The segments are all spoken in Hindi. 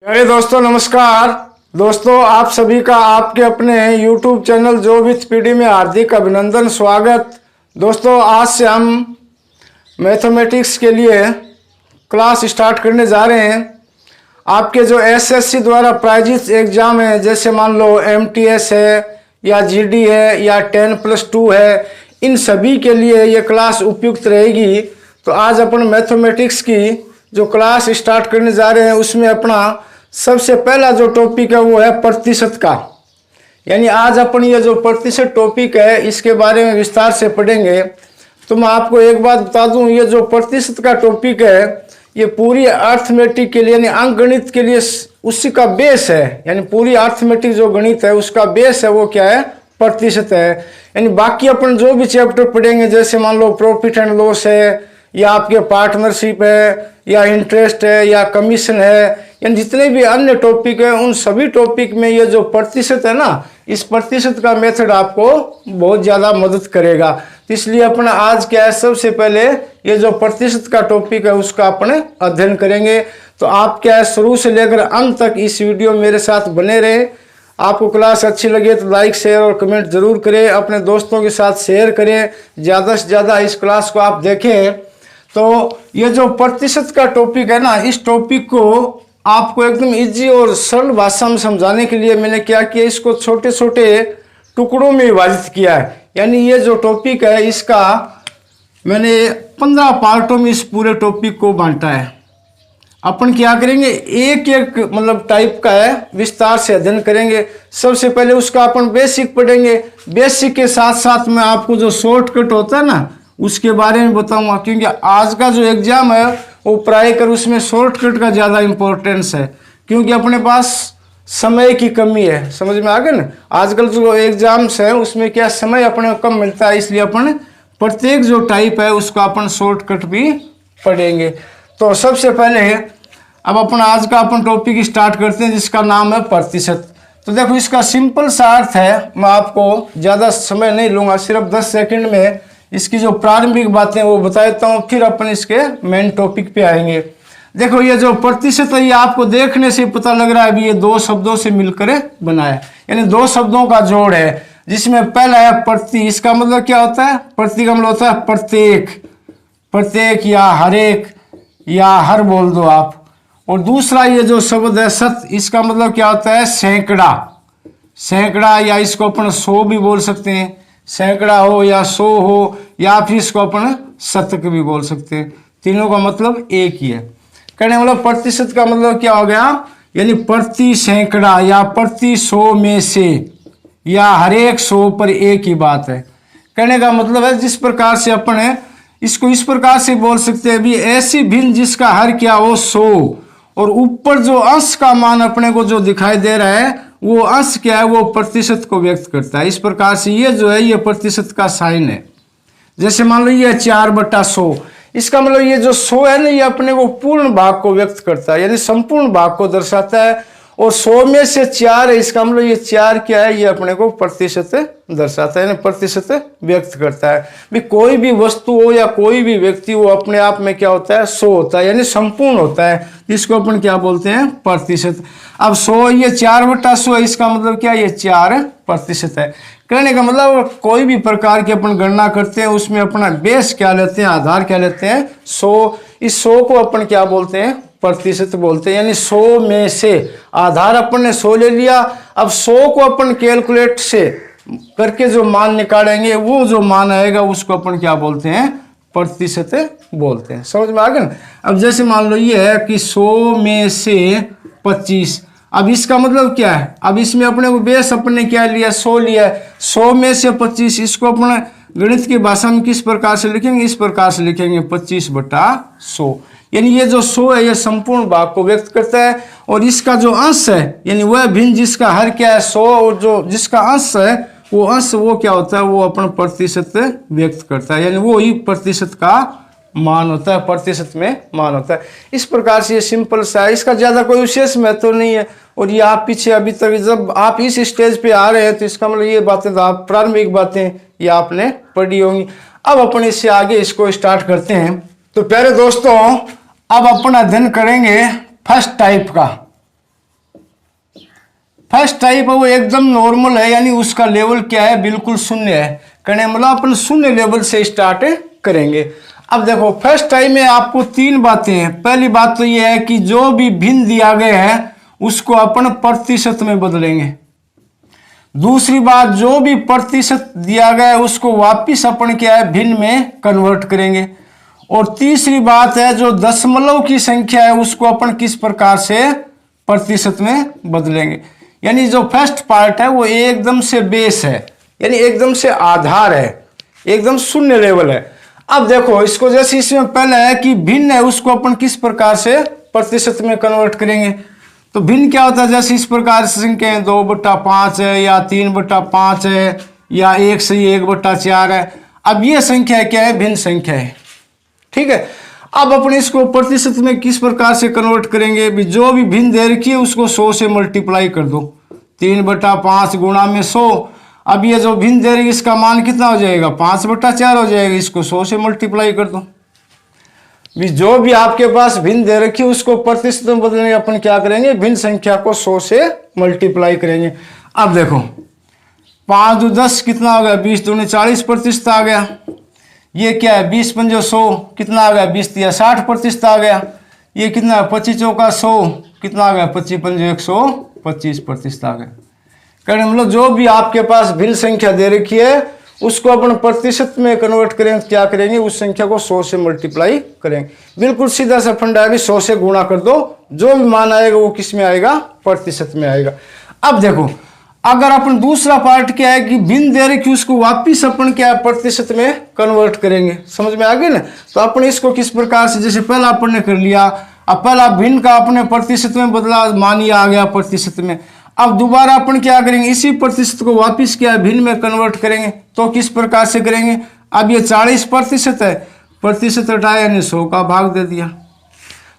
अरे दोस्तों नमस्कार। दोस्तों आप सभी का आपके अपने YouTube चैनल जो विथ पीडी में हार्दिक अभिनंदन स्वागत। दोस्तों आज से हम मैथमेटिक्स के लिए क्लास स्टार्ट करने जा रहे हैं। आपके जो एसएससी द्वारा प्रायोजित एग्जाम है, जैसे मान लो एमटीएस है या जीडी है या 10+2 है, इन सभी के लिए ये क्लास उपयुक्त रहेगी। तो आज अपन मैथमेटिक्स की जो क्लास स्टार्ट करने जा रहे हैं उसमें अपना सबसे पहला जो टॉपिक है वो है प्रतिशत का। यानी आज अपन ये जो प्रतिशत टॉपिक है इसके बारे में विस्तार से पढ़ेंगे। तो मैं आपको एक बात बता दूं, ये जो प्रतिशत का टॉपिक है ये पूरी अर्थमेटिक के लिए यानी अंकगणित के लिए उसी का बेस है। यानी पूरी अर्थमेटिक जो गणित है उसका बेस है वो क्या है, प्रतिशत है। यानी बाकी अपन जो भी चैप्टर पढ़ेंगे, जैसे मान लो प्रॉफिट एंड लॉस है या आपके पार्टनरशिप है या इंटरेस्ट है या कमीशन है, यानी जितने भी अन्य टॉपिक है उन सभी टॉपिक में ये जो प्रतिशत है ना, इस प्रतिशत का मेथड आपको बहुत ज़्यादा मदद करेगा। तो इसलिए अपना आज क्या है, सबसे पहले ये जो प्रतिशत का टॉपिक है उसका अपने अध्ययन करेंगे। तो आप क्या है शुरू से लेकर अंत तक इस वीडियो में मेरे साथ बने रहे। आपको क्लास अच्छी लगे तो लाइक शेयर और कमेंट जरूर करें, अपने दोस्तों के साथ शेयर करें, ज़्यादा से ज़्यादा इस क्लास को आप देखें। तो ये जो प्रतिशत का टॉपिक है ना, इस टॉपिक को आपको एकदम इजी और सरल भाषा में समझाने के लिए मैंने क्या किया, इसको छोटे छोटे टुकड़ों में विभाजित किया है। यानी ये जो टॉपिक है इसका मैंने 15 पार्टों में इस पूरे टॉपिक को बांटा है। अपन क्या करेंगे, एक एक मतलब टाइप का है विस्तार से अध्ययन करेंगे। सबसे पहले उसका अपन बेसिक पढ़ेंगे। बेसिक के साथ साथ में आपको जो शॉर्टकट होता है ना उसके बारे में बताऊंगा, क्योंकि आज का जो एग्जाम है वो प्राय कर उसमें शॉर्टकट का ज़्यादा इम्पोर्टेंस है, क्योंकि अपने पास समय की कमी है। समझ में आ गया ना, आजकल जो एग्जाम्स है उसमें क्या समय अपने को कम मिलता है, इसलिए अपन प्रत्येक जो टाइप है उसका अपन शॉर्टकट भी पढ़ेंगे। तो सबसे पहले अब अपन आज का अपन टॉपिक स्टार्ट करते हैं जिसका नाम है प्रतिशत। तो देखो इसका सिंपल सा अर्थ है, मैं आपको ज़्यादा समय नहीं लूँगा, सिर्फ 10 सेकंड में इसकी जो प्रारंभिक बातें वो बता देता हूँ, फिर अपन इसके मेन टॉपिक पे आएंगे। देखो ये जो प्रतिशत है ये आपको देखने से पता लग रहा है अभी ये दो शब्दों से मिलकर बना है, यानी दो शब्दों का जोड़ है, जिसमें पहला है प्रति। इसका मतलब क्या होता है, प्रति का मतलब होता है प्रत्येक, प्रत्येक या हर एक या हर बोल दो आप। और दूसरा ये जो शब्द है शत, इसका मतलब क्या होता है सैकड़ा, सैकड़ा, या इसको अपन 100 भी बोल सकते हैं, सैकड़ा हो या 100 हो, या फिर इसको अपन शतक भी बोल सकते हैं। तीनों का मतलब एक ही है। कहने मतलब प्रतिशत का मतलब क्या हो गया, यानी प्रति सैकड़ा या प्रति 100 में से या हर एक 100 पर एक ही बात है। कहने का मतलब है जिस प्रकार से अपन इसको इस प्रकार से बोल सकते हैं भी ऐसी भिन्न जिसका हर क्या हो 100, और ऊपर जो अंश का मान अपने को जो दिखाई दे रहा है वो अंश क्या है, वो प्रतिशत को व्यक्त करता है। इस प्रकार से ये जो है ये प्रतिशत का साइन है। जैसे मान लो ये 4/100, इसका मतलब ये जो 100 है ना ये अपने को पूर्ण भाग को व्यक्त करता है, यानी संपूर्ण भाग को दर्शाता है। और 100 में से 4 है, इसका मतलब ये 4 क्या है, ये अपने को प्रतिशत दर्शाता है, यानी प्रतिशत व्यक्त करता है। भी कोई भी वस्तु हो या कोई भी व्यक्ति हो अपने आप में क्या होता है 100 होता है, यानी संपूर्ण होता है। इसको अपन क्या बोलते हैं, प्रतिशत। अब 100 ये 4/100 है, इसका मतलब क्या, ये 4% है। कहने का मतलब कोई भी प्रकार की अपन गणना करते हैं उसमें अपना बेस क्या लेते हैं, आधार क्या लेते हैं 100। इस 100 को अपन क्या बोलते हैं, प्रतिशत बोलते हैं। यानी 100 में से आधार अपन ने 100 ले लिया। अब 100 को अपन कैलकुलेट से करके जो मान निकालेंगे वो जो मान आएगा उसको अपन क्या बोलते हैं, प्रतिशत बोलते हैं। समझ में आ गया ना। अब जैसे मान लो ये है कि 100 में से 25, अब इसका मतलब क्या है, अब इसमें अपने को बेस अपने क्या लिया 100 लिया है। 100 में से 25, इसको अपने गणित की भाषा में किस प्रकार से लिखेंगे, इस प्रकार से लिखेंगे 25/100। यानी ये जो 100 है ये संपूर्ण भाग को व्यक्त करता है। और इसका जो अंश है यानी वह भिन्न जिसका हर क्या है 100, और जो जिसका अंश है वो अंश वो क्या होता है, वो अपन प्रतिशत व्यक्त करता है, यानी वो ही प्रतिशत का मान होता है, प्रतिशत में मान होता है। इस प्रकार से ये सिंपल सा है, इसका ज़्यादा कोई विशेष महत्व नहीं है। और ये आप पीछे अभी तक जब आप इस स्टेज पे आ रहे हैं तो इसका मतलब ये बातें तो आप प्रारंभिक बातें ये आपने पढ़ी होंगी। अब अपन इससे आगे इसको स्टार्ट करते हैं। तो प्यारे दोस्तों अब अपन अध्ययन करेंगे फर्स्ट टाइप का। फर्स्ट टाइप है वो एकदम नॉर्मल है, यानी उसका लेवल क्या है, बिल्कुल शून्य है। कहने मतलब अपन शून्य लेवल से स्टार्ट करेंगे। अब देखो फर्स्ट टाइप में आपको तीन बातें हैं। पहली बात तो ये है कि जो भी भिन्न दिया गया है उसको अपन प्रतिशत में बदलेंगे। दूसरी बात, जो भी प्रतिशत दिया गया है उसको वापिस अपन क्या है, भिन्न में कन्वर्ट करेंगे। और तीसरी बात है, जो दशमलव की संख्या है उसको अपन किस प्रकार से प्रतिशत में बदलेंगे। यानी जो फर्स्ट पार्ट है वो एकदम से बेस है, यानी एकदम से आधार है, एकदम शून्य लेवल है। अब देखो इसको, जैसे इसमें पहले है कि भिन्न है उसको अपन किस प्रकार से प्रतिशत में कन्वर्ट करेंगे। तो भिन्न क्या होता है, जैसे इस प्रकार से संख्या 2/5 है या 3/5 है या 1 से 1/4 है। अब ये संख्या क्या है, भिन्न संख्या है, ठीक है। अब अपन इसको प्रतिशत में किस प्रकार से कन्वर्ट करेंगे, भी जो भी भिन्न दे रखी है उसको 100 से मल्टीप्लाई कर दो। 3/5 गुणा में 100। अब ये जो भिन्न दे रही है इसका मान कितना हो जाएगा, 5/4 हो जाएगा। इसको 100 से मल्टीप्लाई कर दो। भी जो भी आपके पास भिन्न दे रखी है उसको प्रतिशत में बदलने अपन क्या करेंगे, भिन्न संख्या को 100 से मल्टीप्लाई करेंगे। अब देखो 5 दूनी 10 कितना हो गया, 20 दूनी 40% आ गया। ये क्या है, 20 पंजे 100 कितना आ गया, 20 तिया 60% आ गया। ये कितना है, 25 चौका 100 कितना आ गया, 25 पंजे 125% आ गया। कहने मतलब जो भी आपके पास भिन्न संख्या दे रखी है उसको अपन प्रतिशत में कन्वर्ट करेंगे तो क्या करेंगे, उस संख्या को 100 से मल्टीप्लाई करेंगे। बिल्कुल सीधा सा फंडा है, 100 से गुणा कर दो, जो भी मान आएगा वो किस में आएगा, प्रतिशत में आएगा। अब देखो अगर अपन दूसरा पार्ट क्या है कि भिन्न दे रखी उसको वापिस अपन क्या प्रतिशत में कन्वर्ट करेंगे। समझ में आ गया ना। तो अपन इसको किस प्रकार से, जैसे पहला अपन ने कर लिया, अब पहला भिन्न का अपने प्रतिशत में बदला, मान आ गया प्रतिशत में। अब दोबारा अपन क्या करेंगे, इसी प्रतिशत को वापिस क्या भिन्न में कन्वर्ट करेंगे। तो किस प्रकार से करेंगे, अब ये 40% है, प्रतिशत हटाया यानी 100 का भाग दे दिया।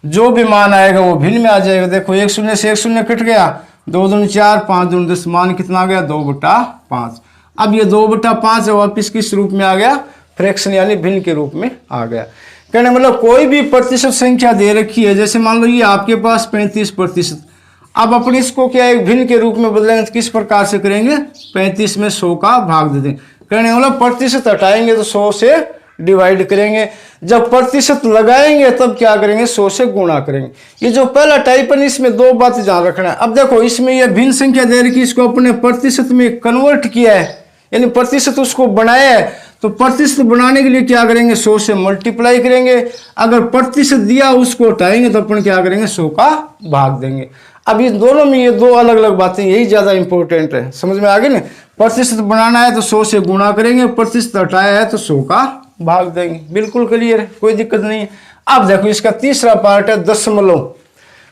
जो भी मान आएगा वो भिन्न में आ जाएगा। देखो 1 शून्य से 1 शून्य कट गया, 2 दूनी 4, 5 दूनी 10, मान कितना आ गया, 2/5। अब ये 2/5 है, वापिस किस रूप में आ गया, फ्रैक्शन यानी भिन्न के रूप में आ गया। कहने मतलब कोई भी प्रतिशत संख्या दे रखी है, जैसे मान लो ये आपके पास 35%। अब अपन इसको क्या एक भिन्न के रूप में बदलेंगे तो किस प्रकार से करेंगे, 35 में 100 का भाग दे देंगे। कहने मतलब प्रतिशत हटाएंगे तो 100 से डिवाइड करेंगे। जब प्रतिशत लगाएंगे तब क्या करेंगे, 100 से गुणा करेंगे। ये जो पहला टाइप है इसमें दो बातें ध्यान रखना है। अब देखो इसमें ये भिन्न संख्या दे रखी, इसको अपने प्रतिशत में कन्वर्ट किया है, यानी प्रतिशत उसको बनाया है। तो प्रतिशत बनाने के लिए क्या करेंगे, 100 से मल्टीप्लाई करेंगे। अगर प्रतिशत दिया उसको हटाएंगे तो अपन क्या करेंगे, 100 का भाग देंगे। अब इन दोनों में ये दो अलग अलग बातें, यही ज्यादा इंपॉर्टेंट है। समझ में आ गई ना। प्रतिशत बनाना है तो 100 से गुणा करेंगे, प्रतिशत हटाया है तो 100 का भाग देंगे। बिल्कुल क्लियर है, कोई दिक्कत नहीं है। अब देखो इसका तीसरा पार्ट है दशमलव।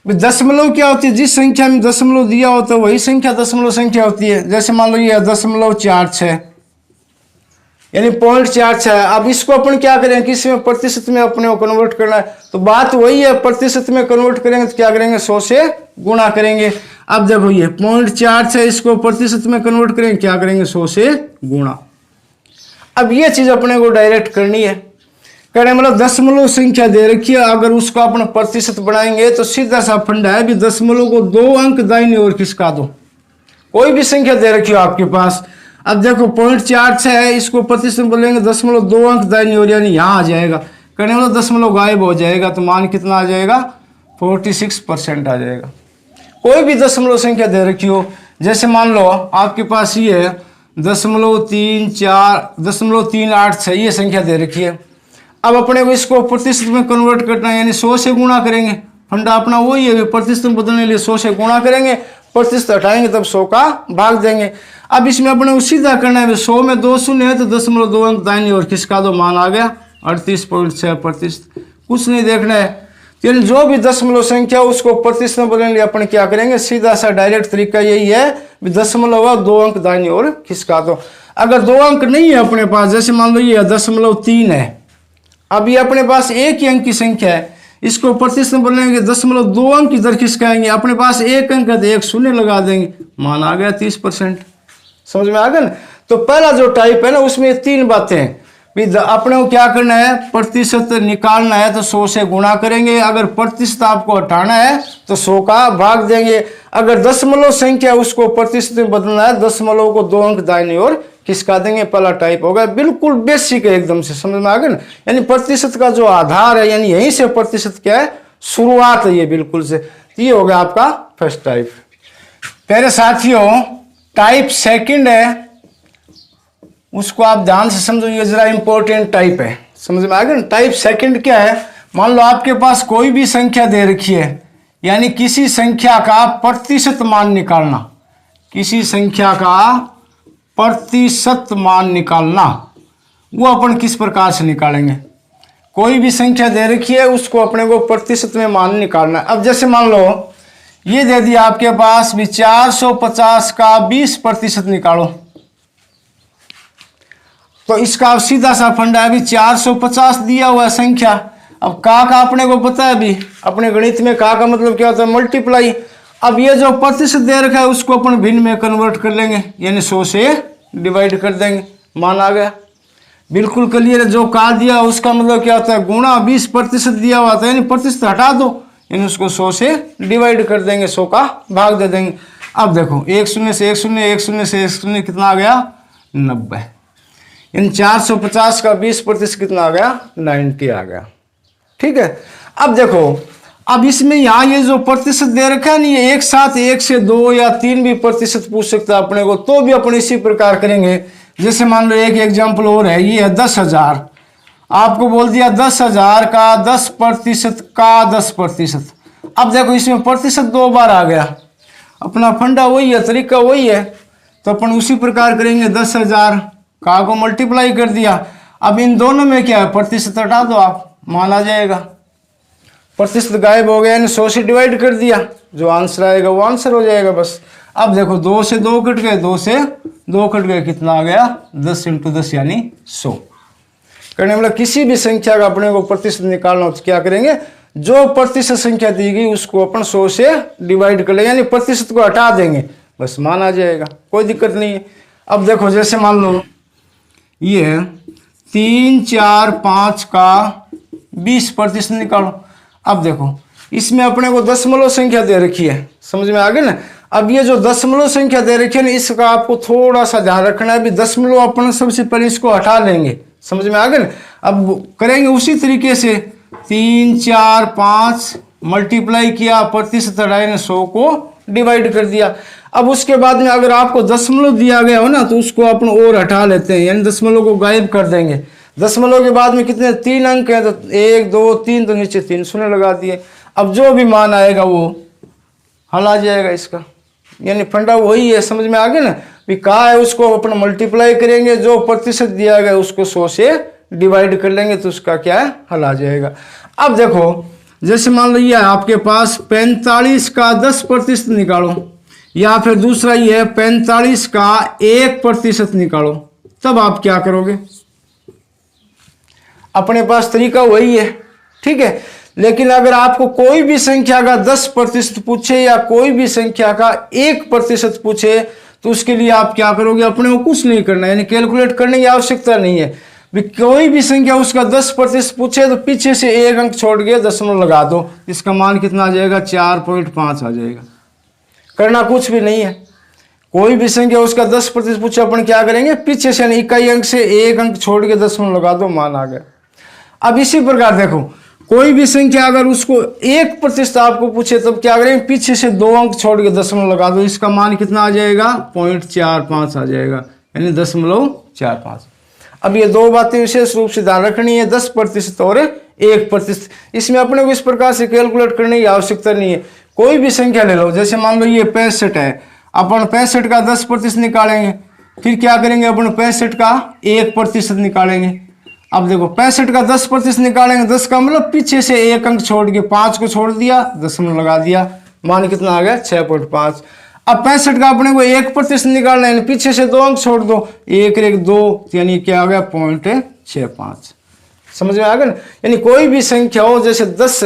दशमलव क्या होती है, जिस संख्या में दशमलव दिया होता है वही संख्या दशमलव संख्या होती है। जैसे मान लो ये 0.46 यानी 0.46। अब इसको अपन क्या करेंगे, किसी में प्रतिशत में अपने को कन्वर्ट करना है। तो बात वही है, प्रतिशत में कन्वर्ट करेंगे तो क्या करेंगे, 100 से गुणा करेंगे। अब देखो ये 0.46 इसको प्रतिशत में कन्वर्ट करेंगे, क्या करेंगे, 100 से गुणा। अब ये चीज अपने को डायरेक्ट करनी है। कहने मतलब दशमलव संख्या दे रखी है, अगर उसको अपन प्रतिशत बनाएंगे तो सीधा सा फंडा है भी दशमलव को 2 अंक दाहिनी ओर खिसका दो। कोई भी संख्या दे रखी हो आपके पास, अब देखो 0.46 है, इसको प्रतिशत बोलेंगे, 0.2 अंक दाहिनी ओर यानी यहाँ आ जाएगा। कहने मतलब दशमलव गायब हो जाएगा तो मान कितना आ जाएगा, 46% आ जाएगा। कोई भी दशमलव संख्या दे रखी हो, जैसे मान लो आपके पास ये 0.348 ये संख्या दे रखी है। अब अपने को इसको प्रतिशत में कन्वर्ट करना है, यानी 100 से गुणा करेंगे। फंडा अपना वही है, प्रतिशत में बदलने के लिए 100 से गुणा करेंगे, प्रतिशत हटाएंगे तब 100 का भाग देंगे। अब इसमें अपने को सीधा करना है, 100 में 2 शून्य है तो 0.2 अंक दाहिनी ओर खिसका दो, मान आ गया 38.6%। कुछ नहीं देखना है, यानी जो भी दशमलव संख्या उसको प्रतिशत में बदलने के लिए अपन क्या करेंगे, सीधा सा डायरेक्ट तरीका यही है, 0.2 अंक दाहिनी ओर खिसका दो। अगर 2 अंक नहीं है अपने पास, जैसे मान लो ये 0.3 है, अब ये अपने पास एक ही अंक की संख्या है, इसको प्रतिशत में बदलेंगे 0.2 अंक इधर खिसकाएंगे, अपने पास एक अंक है तो एक शून्य लगा देंगे, मान आ गया 30%। समझ में आ गया ना। तो पहला जो टाइप है ना उसमें 3 बातें हैं। अपने को क्या करना है, प्रतिशत निकालना है तो 100 से गुणा करेंगे। अगर प्रतिशत आपको हटाना है तो 100 का भाग देंगे। अगर दशमलव संख्या उसको प्रतिशत में बदलना है, दशमलव को 2 अंक दाहिनी ओर खिसका देंगे। पहला टाइप होगा, बिल्कुल बेसिक है, एकदम से समझ में आ गया ना। यानी प्रतिशत का जो आधार है, यानी यहीं से प्रतिशत क्या है, शुरुआत है ये बिल्कुल से। तो ये हो गया आपका फर्स्ट टाइप। प्यारे साथियों, टाइप सेकंड है, उसको आप ध्यान से समझो, ये जरा इंपॉर्टेंट टाइप है, समझ में आ गया ना। टाइप सेकंड क्या है, मान लो आपके पास कोई भी संख्या दे रखी है, यानी किसी संख्या का प्रतिशत मान निकालना, किसी संख्या का प्रतिशत मान निकालना, वो अपन किस प्रकार से निकालेंगे। कोई भी संख्या दे रखी है, उसको अपने को प्रतिशत में मान निकालना है। अब जैसे मान लो ये दे दिया आपके पास भी 450 का 20% निकालो, तो इसका अब सीधा सा फंडा है, अभी 450 दिया हुआ है संख्या। अब का अपने को पता है, अभी अपने गणित में का मतलब क्या होता है, मल्टीप्लाई। अब ये जो प्रतिशत दे रखा है उसको अपन भिन्न में कन्वर्ट कर लेंगे, यानी 100 से डिवाइड कर देंगे, मान आ गया। बिल्कुल क्लियर है। जो का दिया उसका मतलब क्या होता है, गुणा 20% दिया हुआ था, यानी प्रतिशत हटा दो, यानी उसको 100 से डिवाइड कर देंगे, 100 का भाग दे देंगे। अब देखो 1 0 से 1 0, 1 0 से 1 0 कितना आ गया, 90। यानी 450 का 20% कितना आ गया, 90 आ गया। ठीक है। अब देखो, अब इसमें यहाँ ये जो प्रतिशत दे रखा है, नहीं, ये एक साथ 1 से 2 या 3 भी प्रतिशत पूछ सकता है अपने को, तो भी अपन इसी प्रकार करेंगे। जैसे मान लो एक एग्जाम्पल और है, ये है 10,000, आपको बोल दिया 10,000 का 10% का 10%। अब देखो इसमें प्रतिशत 2 बार आ गया, अपना फंडा वही है, तरीका वही है, तो अपन उसी प्रकार करेंगे। 10,000 का को मल्टीप्लाई कर दिया। अब इन दोनों में क्या है, प्रतिशत हटा दो आप, मान आ जाएगा। प्रतिशत गायब हो गया, यानी 100 से डिवाइड कर दिया, जो आंसर आएगा वो आंसर हो जाएगा बस। अब देखो 2 से 2 कट गए, 2 से 2 कट गए, कितना आ गया, 10 × 10 यानी 100। करने मतलब किसी भी संख्या का अपने को प्रतिशत निकालना हो तो क्या करेंगे, जो प्रतिशत संख्या दी गई उसको अपन 100 से डिवाइड कर लेंगे, यानी प्रतिशत को हटा देंगे, बस मान आ जाएगा, कोई दिक्कत नहीं है। अब देखो जैसे मान लो ये 3 4 5 का 20% निकालो। अब देखो इसमें अपने को दशमलव संख्या दे रखी है, समझ में आ गया ना। अब ये जो दशमलव संख्या दे रखी है ना, इसका आपको थोड़ा सा ध्यान रखना है। अभी दशमलव अपन सबसे पहले इसको हटा लेंगे, समझ में आ गया ना। अब करेंगे उसी तरीके से, 3 4 5 मल्टीप्लाई किया, प्रतिशत हटाए, 100 को डिवाइड कर दिया। अब उसके बाद में अगर आपको दशमलव दिया गया हो ना, तो उसको अपन और हटा लेते हैं, यानी दशमलव को गायब कर देंगे। दशमलव के बाद में कितने 3 अंक हैं, तो 1 2 3, तो नीचे 3 शून्य लगा दिए। अब जो भी मान आएगा वो हल आ जाएगा इसका, यानी फंडा वही है, समझ में आ गया ना। भी कहा है उसको अपन मल्टीप्लाई करेंगे, जो प्रतिशत दिया गया उसको 100 से डिवाइड कर लेंगे, तो उसका क्या है, हल आ जाएगा। अब देखो जैसे मान लो ये आपके पास 45 का 10% निकालो, या फिर दूसरा ये है 45 का 1% निकालो, तब आप क्या करोगे, अपने पास तरीका वही है, ठीक है। लेकिन अगर आपको कोई भी संख्या का 10% पूछे या कोई भी संख्या का 1% पूछे, तो उसके लिए आप क्या करोगे, अपने को कुछ नहीं करना, यानी कैलकुलेट करने की आवश्यकता नहीं है। कोई भी संख्या उसका 10% पूछे तो पीछे से 1 अंक छोड़ के दशमलव लगा दो, इसका मान कितना आ जाएगा, 4.5 आ जाएगा। करना कुछ भी नहीं है। कोई भी संख्या उसका 10% पूछे, अपन क्या करेंगे, पीछे से यानी इकाई अंक से 1 अंक छोड़ के दशमलव लगा दो, मान आ गया। अब इसी प्रकार देखो, कोई भी संख्या अगर उसको 1% आपको पूछे, तब क्या करेंगे, पीछे से 2 अंक छोड़ के दशमलव लगा दो, इसका मान कितना आ जाएगा, 0.45 आ जाएगा, यानी 0.45। अब ये दो बातें विशेष रूप से ध्यान रखनी है, 10% और 1%। इसमें अपने को इस प्रकार से कैलकुलेट करने की आवश्यकता नहीं है। कोई भी संख्या ले लो, जैसे मान लो ये 65 है, अपन 65 का 10% निकालेंगे, फिर क्या करेंगे, अपन 65 का 1% निकालेंगे। अब देखो 65 का 10% निकालेंगे, 10 का मतलब पीछे से 1 अंक छोड़ के 5 को छोड़ दिया, दशमलव लगा दिया, मान कितना आ गया, 6.5। अब 65 का अपने को 1% निकालना है, पीछे से 2 अंक छोड़ दो, 1 1 2, यानी क्या आ गया, 0.65। समझ में आ गया ना। यानी कोई भी संख्या हो, जैसे 10,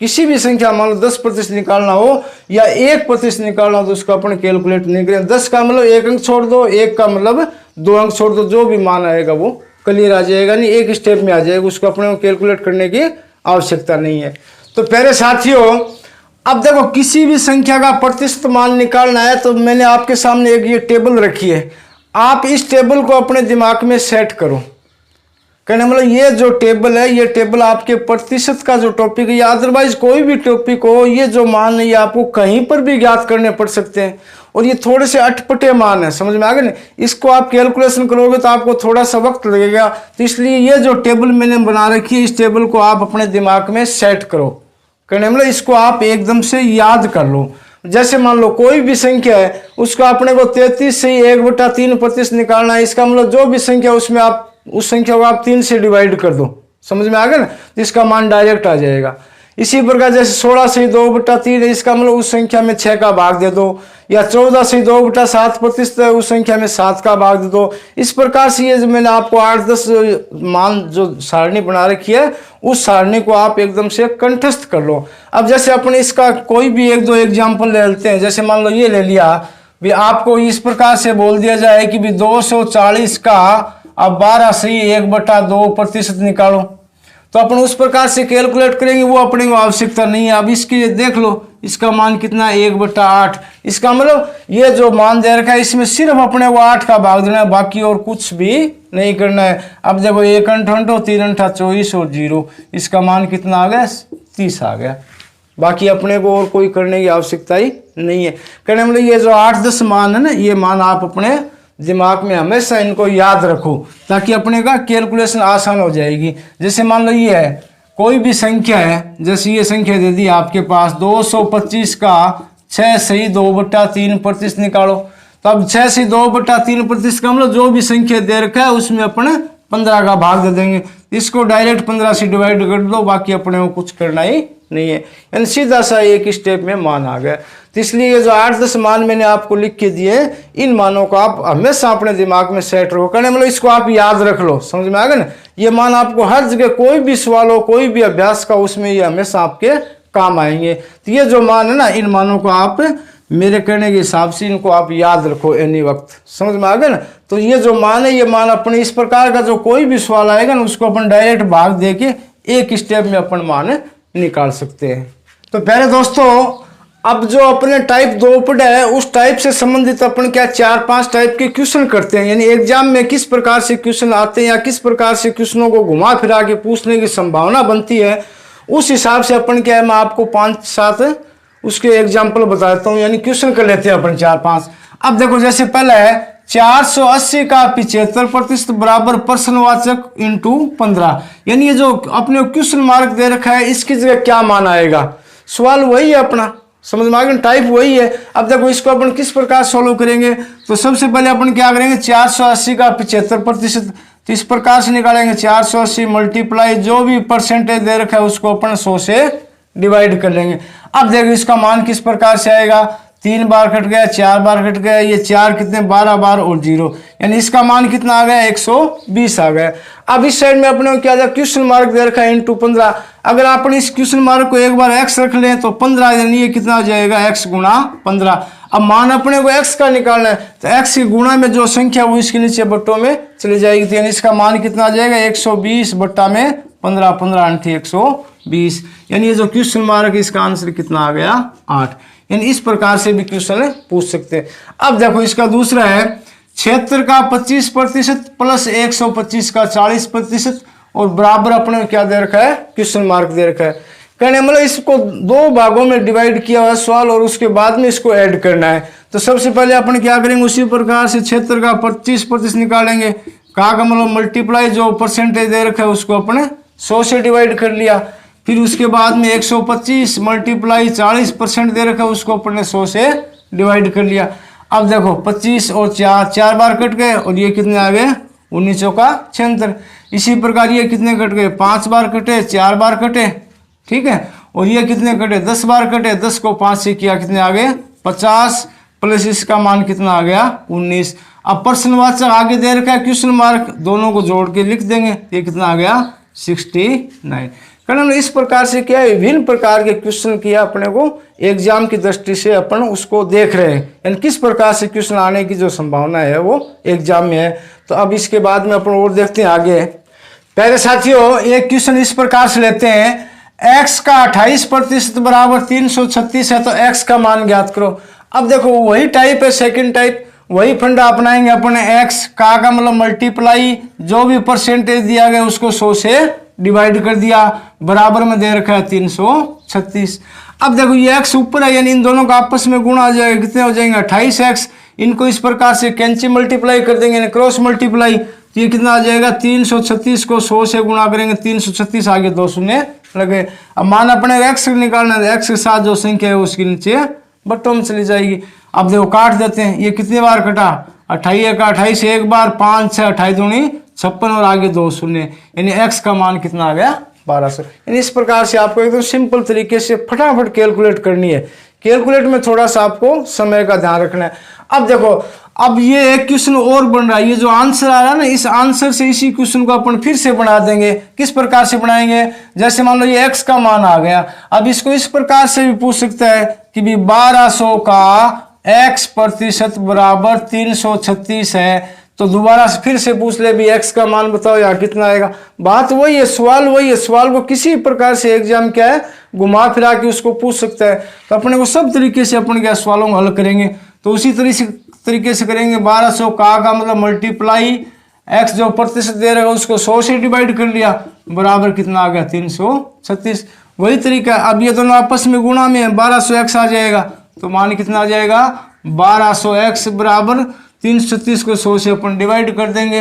किसी भी संख्या मान लो 10% निकालना हो या 1% निकालना हो, तो उसको अपन कैलकुलेट नहीं करें। 10 का मतलब 1 अंक छोड़ दो, 1 का मतलब 2 अंक छोड़ दो, जो भी मान आएगा वो क्लियर आ जाएगा, नहीं एक स्टेप में आ जाएगा, उसको अपने को कैलकुलेट करने की आवश्यकता नहीं है। तो प्यारे साथियों, अब देखो किसी भी संख्या का प्रतिशत मान निकालना है तो मैंने आपके सामने एक ये टेबल रखी है, आप इस टेबल को अपने दिमाग में सेट करो। कहने मतलब ये जो टेबल है, ये टेबल आपके प्रतिशत का जो टॉपिक है या अदरवाइज कोई भी टॉपिक हो, ये जो मान है ये आपको कहीं पर भी ज्ञात करने पड़ सकते हैं और ये थोड़े से अटपटे मान है, समझ में आ गया ना। इसको आप कैलकुलेशन करोगे तो आपको थोड़ा सा वक्त लगेगा, तो इसलिए ये जो टेबल मैंने बना रखी है, इस टेबल को आप अपने दिमाग में सेट करो। कहने मतलब इसको आप एकदम से याद कर लो। जैसे मान लो कोई भी संख्या है, उसको अपने को 33 से 1/3% निकालना है, इसका मतलब जो भी संख्या उसमें आप उस संख्या को आप 3 से डिवाइड कर दो, समझ में आ गया ना, तो इसका मान डायरेक्ट आ जाएगा। इसी प्रकार जैसे 16 से 2/3 है, इसका मतलब उस संख्या में 6 का भाग दे दो, या 14 से 2/7% है, उस संख्या में 7 का भाग दे दो। इस प्रकार से ये जो मैंने आपको 8-10 मान जो सारणी बना रखी है, उस सारणी को आप एकदम से कंठस्थ कर लो। अब जैसे अपन इसका कोई भी 1-2 एग्जाम्पल ले लेते हैं। जैसे मान लो ये ले लिया, भी आपको इस प्रकार से बोल दिया जाए कि भी 240 का अब 12 से 1/2% निकालो, तो अपन उस प्रकार से कैलकुलेट करेंगे, वो अपने को आवश्यकता नहीं है। अब इसकी देख लो, इसका मान कितना है 1/8। इसका मतलब ये जो मान दे रखा है इसमें सिर्फ अपने को 8 का भाग देना है, बाकी और कुछ भी नहीं करना है। अब देखो 1 8 3 8 24 और 0, इसका मान कितना आ गया 30 आ गया। बाकी अपने को और कोई करने की आवश्यकता ही नहीं है। कहने मतलब ये जो 8-10 मान है ना, ये मान आप अपने दिमाग में हमेशा इनको याद रखो, ताकि अपने का कैलकुलेशन आसान हो जाएगी। जैसे मान लो ये है कोई भी संख्या है, जैसे ये संख्या दे दी आपके पास 225 का 6 से 2/3% निकालो, तो अब 6 से 2/3% का मतलब जो भी संख्या दे रखा है उसमें अपने 15 का भाग दे देंगे। इसको डायरेक्ट 15 से डिवाइड कर दो, बाकी अपने को कुछ करना ही नहीं है, यानी सीधा सा एक स्टेप में मान आ गया। तो इसलिए ये जो 8-10 मान मैंने आपको लिख के दिए, इन मानों को आप हमेशा अपने दिमाग में सेट रखो। करने मतलब इसको आप याद रख लो, समझ में आ गया ना। ये मान आपको हर जगह कोई भी सवाल हो, कोई भी अभ्यास का, उसमें ये हमेशा आपके काम आएंगे। तो ये जो मान है ना, इन मानों को आप मेरे कहने के हिसाब से इनको आप याद रखो एनी वक्त, समझ में आ गया ना। तो ये जो मान है, ये मान अपने इस प्रकार का जो कोई भी सवाल आएगा ना, उसको अपन डायरेक्ट भाग दे के एक स्टेप में अपन मान निकाल सकते हैं। तो प्यारे दोस्तों, अब जो अपने टाइप 2 पढ़ा है, उस टाइप से संबंधित अपन क्या 4-5 टाइप के क्वेश्चन करते हैं, यानी एग्जाम में किस प्रकार से क्वेश्चन आते हैं या किस प्रकार से क्वेश्चनों को घुमा फिरा के पूछने की संभावना बनती है, उस हिसाब से अपन क्या है, मैं आपको 5-7 उसके एग्जाम्पल बताता हूँ, यानी क्वेश्चन कर लेते हैं अपन 4-5। अब देखो जैसे पहला है 480 का 75% बराबर प्रश्नवाचक इंटू 15, यानी ये जो अपने क्वेश्चन मार्क दे रखा है, इसकी जगह क्या मान आएगा। सवाल वही है अपना, समझ में आ गया, टाइप वही है। अब देखो इसको अपन किस प्रकार सोल्व करेंगे, तो सबसे पहले अपन क्या करेंगे, 480 का 75%, तो इस प्रकार से निकालेंगे 480 मल्टीप्लाई जो भी परसेंटेज दे रखा है उसको अपन 100 से डिवाइड कर लेंगे। अब देखो इसका मान किस प्रकार से आएगा, 3 बार कट गया, 4 बार कट गया, ये 4 कितने 12 बार और 0, यानी इसका मान कितना आ गया 120 आ गया। अब इस साइड में अपने को क्या क्वेश्चन मार्क दे रखा है इंटू 15। अगर अपन इस क्वेश्चन मार्क को एक बार x रख लें तो 15, यानी ये कितना हो जाएगा x गुणा 15। अब मान अपने को x का निकालना है, तो x की गुणा में जो संख्या वो इसके नीचे बट्टों में चली जाएगी, तो यानी इसका मान कितना आ जाएगा 120 बट्टा में 15, 15 × 120, यानी ये जो क्वेश्चन मार्क इसका आंसर कितना आ गया 8। यानी इस प्रकार से भी क्वेश्चन पूछ सकते हैं। अब देखो इसका दूसरा है 76 का 25% प्लस 125 का 40% और बराबर अपने को क्या दे रखा है, क्वेश्चन मार्क दे रखा है। कहने मतलब इसको 2 भागों में डिवाइड किया हुआ सवाल और उसके बाद में इसको ऐड करना है। तो सबसे पहले अपन क्या करेंगे, उसी प्रकार से 76 का 25% निकालेंगे, का मतलब मल्टीप्लाई जो परसेंटेज दे रखा है उसको अपने 100 से डिवाइड कर लिया, फिर उसके बाद में 125 मल्टीप्लाई 40% दे रखा है उसको अपने 100 से डिवाइड कर लिया। अब देखो 25 और 4 बार कट गए और ये कितने आ गए 19 का 76। इसी प्रकार ये कितने कट गए 5 बार कटे, 4 बार कटे, ठीक है, और ये कितने कटे 10 बार कटे, 10 को 5 से किया कितने आ गए 50 प्लस इसका मान कितना आ गया 19। अब प्रश्नवाचक आगे दे रखा है क्वेश्चन मार्क, दोनों को जोड़ के लिख देंगे, ये कितना आ गया 69। कारण इस प्रकार से क्या है, विभिन्न प्रकार के क्वेश्चन किया अपने को एग्जाम की दृष्टि से अपन उसको देख रहे हैं, यानी किस प्रकार से क्वेश्चन आने की जो संभावना है वो एग्जाम में है। तो अब इसके बाद में अपन और देखते हैं आगे। पहले साथियों एक क्वेश्चन इस प्रकार से लेते हैं, x का 28% बराबर 336 है, तो x का मान ज्ञात करो। अब देखो वही टाइप है, सेकंड टाइप, वही फंडा अपनाएंगे अपने। x का मतलब मल्टीप्लाई, जो भी परसेंटेज दिया गया उसको 100 से डिवाइड कर दिया, बराबर में दे रखा है 336। अब देखो ये x ऊपर है, यानी इन दोनों का आपस में गुणा आ जाएगा, कितने हो जाएंगे 28x। इनको इस प्रकार से कैंची मल्टीप्लाई कर देंगे, क्रॉस मल्टीप्लाई, तो ये कितना आ जाएगा 336 को 100 से गुणा करेंगे, 336 आगे 2 शून्य लगे। अब मान अपने x निकालना है, x के साथ जो संख्या है उसके नीचे बट्टों में चली जाएगी। अब देखो काट देते हैं, ये कितने बार कटा 28 का 28 एक बार, 5 6 28 दूनी 56 और आगे 2 शून्य, यानी x का मान कितना आ गया 1200। यानी इस प्रकार से आपको एकदम सिंपल तरीके से फटाफट कैलकुलेट करनी है। कैलकुलेट में थोड़ा सा आपको समय का ध्यान रखना है। अब देखो अब ये एक क्वेश्चन और बन रहा है, ये जो आंसर आ रहा है ना, इस आंसर से इसी क्वेश्चन को अपन फिर से बना देंगे। किस प्रकार से बनाएंगे, जैसे मान लो ये x का मान आ गया, अब इसको इस प्रकार से भी पूछ सकता है कि भी 1200 का x% बराबर 336 है, तो दोबारा से फिर से पूछ ले भी x का मान बताओ यार कितना आएगा। बात वही है, सवाल वही है, सवाल को किसी प्रकार से एग्जाम क्या है घुमा फिरा के उसको पूछ सकता है। तो अपने को सब तरीके से अपन क्या सवालों को हल करेंगे, तो उसी तरीके से करेंगे। 1200 का मतलब मल्टीप्लाई x जो प्रतिशत दे रहा है उसको 100 से डिवाइड कर लिया, बराबर कितना आ गया 336। वही तरीका, अब ये दोनों आपस में गुणा में 1200x आ जाएगा, तो मान कितना आ जाएगा 1200x बराबर 336 को 100 से अपन डिवाइड कर देंगे,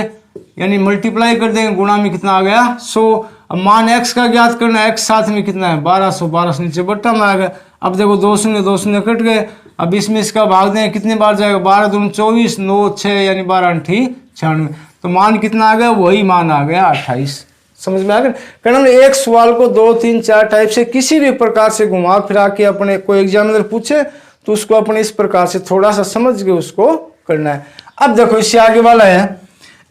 यानी मल्टीप्लाई कर देंगे, गुणा में कितना आ गया 100। अब मान x का ज्ञात करना है, x साथ में कितना है 1200, 1200 नीचे बट्टा में आ गया। अब देखो 2 शून्य कट गए, अब इसमें इसका भाग दें, कितने बार जाएगा 12 दूनी 24, 9 6 यानी 12 8 96, तो मान कितना आ गया वही मान आ गया 28। समझ में आ गया। कारण एक सवाल को 2 3 4 टाइप से किसी भी प्रकार से घुमा फिरा के अपने कोई एग्जामिनर पूछे तो उसको अपने इस प्रकार से थोड़ा सा समझ के उसको करना है। अब देखो इससे आगे वाला है,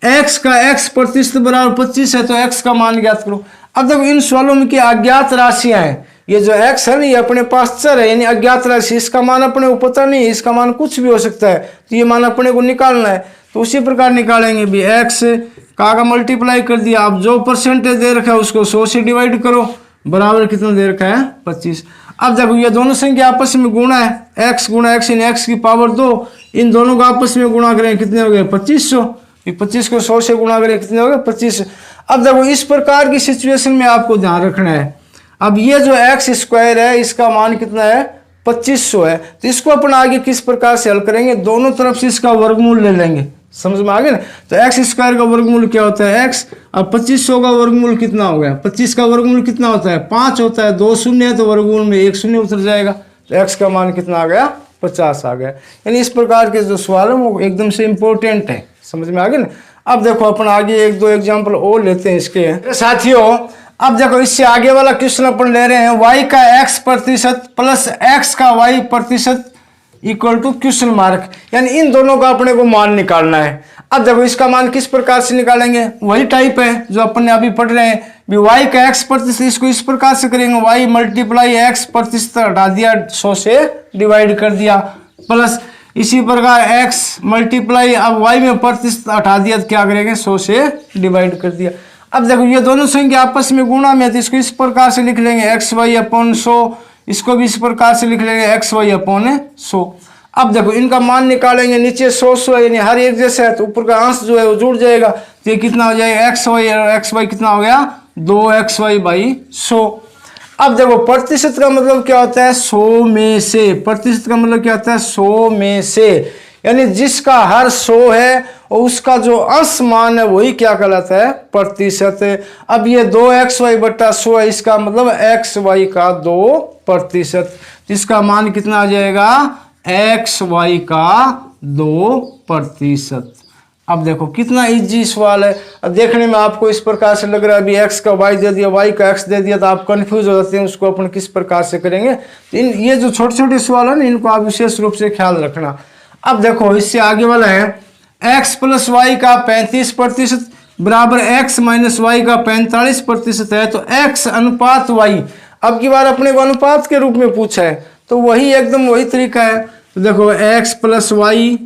x का x% बराबर 25 है, तो x का मान ज्ञात करो। अब देखो इन सवालों में क्या अज्ञात राशियां हैं, ये जो x है ना ये अपने पास चर है, यानी अज्ञात राशि, इसका मान अपने को पता नहीं, इसका मान कुछ भी हो सकता है, तो ये मान अपने को निकालना है। तो उसी प्रकार निकालेंगे भी x का मल्टीप्लाई कर दिया, अब जो परसेंटेज दे रखा है उसको 100 से डिवाइड करो, बराबर कितना दे रखा है 25। अब देखो ये दोनों संख्या आपस में गुणा है, x गुणा x यानी x की पावर 2, इन दोनों को आपस में गुणा करें कितने हो गए 2500, 25 को 100 से गुणा करें कितने हो गए 25। अब देखो इस प्रकार की सिचुएशन में आपको ध्यान रखना है, अब ये जो x² है इसका मान कितना है 2500 है, तो इसको अपन आगे किस प्रकार से हल करेंगे, दोनों तरफ से इसका वर्गमूल ले लेंगे। समझ में आ गया ना। तो x² का वर्गमूल क्या होता है x, अब 2500 का वर्गमूल कितना हो गया, 25 का वर्गमूल कितना होता है 5 होता है, 2 शून्य है तो वर्गमूल में 1 शून्य उतर जाएगा, तो x का मान कितना आ गया 50 आ गया। यानी इस प्रकार के जो सवाल है वो एकदम से इंपॉर्टेंट है। समझ में आ गया ना। अब देखो अपन आगे 1 2 एग्जाम्पल और लेते हैं इसके साथियों। अब देखो इससे आगे वाला क्वेश्चन अपन ले रहे हैं, y का x% प्लस x का y% equal to question mark, यानी इन दोनों का अपने को मान निकालना है। अब देखो इसका मान किस प्रकार से निकालेंगे, वही टाइप है जो अपन ने अभी पढ़ रहे हैं भी y का x%, इसको इस प्रकार से करेंगे y मल्टीप्लाई x% हटा दिया 100 से डिवाइड कर दिया, प्लस इसी प्रकार x मल्टीप्लाई अब y में प्रतिशत हटा दिया तो क्या करेंगे 100 से डिवाइड कर दिया। अब देखो ये दोनों संख्या आपस में गुणा में है, तो इसको इस प्रकार से लिख लेंगे xy/100, इसको भी इस प्रकार से लिख लेंगे xy/100। अब देखो इनका मान निकालेंगे, नीचे 100 यानी हर एक जैसा है, तो ऊपर का अंश जो है वो जुड़ जाएगा, तो ये कितना हो जाएगा xy कितना हो गया 2xy/100। अब देखो प्रतिशत का मतलब क्या होता है 100 में से, प्रतिशत का मतलब क्या होता है 100 में से, यानी जिसका हर 100 है और उसका जो अंश मान है वही क्या कहलाता है प्रतिशत। अब ये 2xy/100 है, इसका मतलब xy का 2%, इसका मान कितना आ जाएगा xy का 2%। अब देखो कितना इजी सवाल है। अब देखने में आपको इस प्रकार से लग रहा है अभी x का y दे दिया, y का x दे दिया, तो आप कंफ्यूज हो जाते हैं उसको अपन किस प्रकार से करेंगे। ये जो छोटे छोटे सवाल है ना इनको आप विशेष रूप से ख्याल रखना। अब देखो इससे आगे वाला है x प्लस y का 35% बराबर x माइनस y का 45% है, तो x अनुपात y, अब की बार अपने को अनुपात के रूप में पूछा है, तो वही एकदम वही तरीका है। तो देखो x प्लस y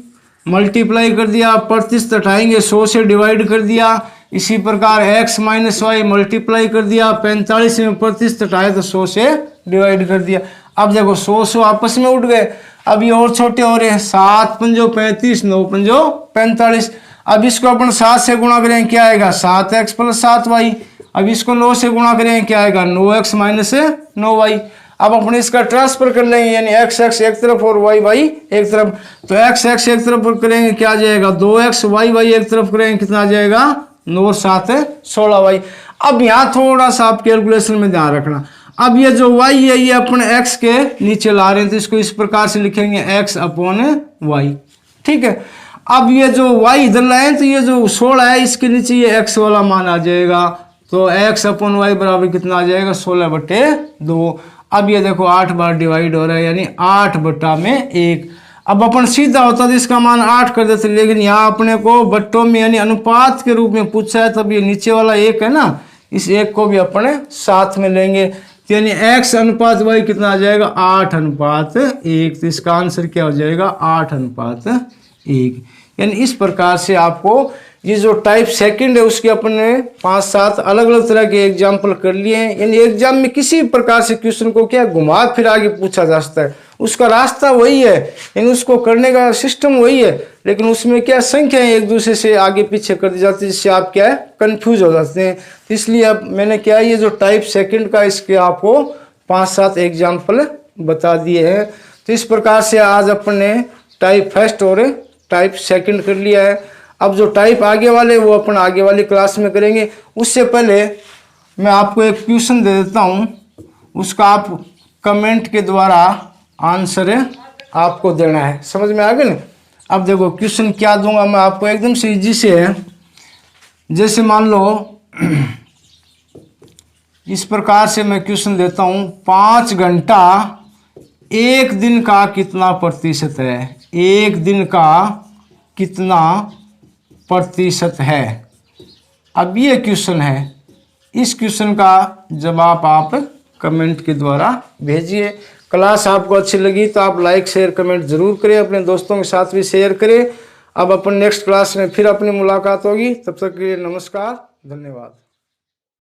मल्टीप्लाई कर दिया, प्रतिशत हटाएंगे 100 से डिवाइड कर दिया। इसी प्रकार x माइनस वाई मल्टीप्लाई कर दिया, 45 में प्रतिशत हटाए तो 100 से डिवाइड कर दिया। अब देखो 100 आपस में उठ गए, अब ये और छोटे हो रहे हैं, 7 पंजो 35, 9 पंजो 45। अब इसको अपन 7 से गुणा करें क्या आएगा, 7x प्लस 7y। अब इसको 9 से गुणा करें क्या आएगा, 9x माइनस 9y। अब अपन इसका ट्रांसफर कर लेंगे, यानी x x एक तरफ और y y एक तरफ। तो x x एक तरफ करेंगे क्या आ जाएगा, 2x, y y एक तरफ करेंगे कितना आ जाएगा, 9 7 16y। अब यहाँ थोड़ा सा आप कैलकुलेशन में ध्यान रखना, अब ये जो y है ये अपन x के नीचे ला रहे हैं, तो इसको इस प्रकार से लिखेंगे x अपॉन y, ठीक है। अब ये जो y इधर लाए तो ये जो 16 है इसके नीचे ये x वाला मान आ जाएगा, तो x अपॉन y बराबर कितना आ जाएगा, 16/2। अब ये देखो 8 बार डिवाइड हो रहा है, यानी 8/1। अब अपन सीधा होता तो इसका मान 8 कर देते, लेकिन यहाँ अपने को बट्टों में यानी अनुपात के रूप में पूछा है, तब ये नीचे वाला 1 है ना, इस 1 को भी अपने साथ में लेंगे, यानी x अनुपात y कितना आ जाएगा, 8/1। तो इसका आंसर क्या हो जाएगा, 8/1। यानी इस प्रकार से आपको ये जो टाइप सेकंड है उसके अपन ने 5-7 अलग अलग तरह के एग्जाम्पल कर लिए हैं। यानी एग्जाम में किसी प्रकार से क्वेश्चन को क्या घुमा फिर आगे पूछा जा सकता है, उसका रास्ता वही है, यानी उसको करने का सिस्टम वही है, लेकिन उसमें क्या संख्याएं एक दूसरे से आगे पीछे कर दी जाती है, जिससे आप क्या है कंफ्यूज हो जाते हैं। तो इसलिए अब मैंने क्या ये जो टाइप सेकंड का इसके आपको 5-7 एग्जाम्पल बता दिए हैं। तो इस प्रकार से आज अपन ने टाइप फर्स्ट और टाइप सेकंड कर लिया है। अब जो टाइप आगे वाले वो अपन आगे वाली क्लास में करेंगे। उससे पहले मैं आपको एक क्वेश्चन दे देता हूँ, उसका आप कमेंट के द्वारा आंसर आपको देना है, समझ में आ गया ना। अब देखो क्वेश्चन क्या दूंगा मैं आपको, एकदम से इजी से है। जैसे मान लो इस प्रकार से मैं क्वेश्चन देता हूँ, 5 घंटा एक दिन का कितना प्रतिशत है, एक दिन का कितना प्रतिशत है। अब ये क्वेश्चन है, इस क्वेश्चन का जवाब आप कमेंट के द्वारा भेजिए। क्लास आपको अच्छी लगी तो आप लाइक शेयर कमेंट जरूर करें, अपने दोस्तों के साथ भी शेयर करें। अब अपन नेक्स्ट क्लास में फिर अपनी मुलाकात होगी, तब तक के लिए नमस्कार, धन्यवाद।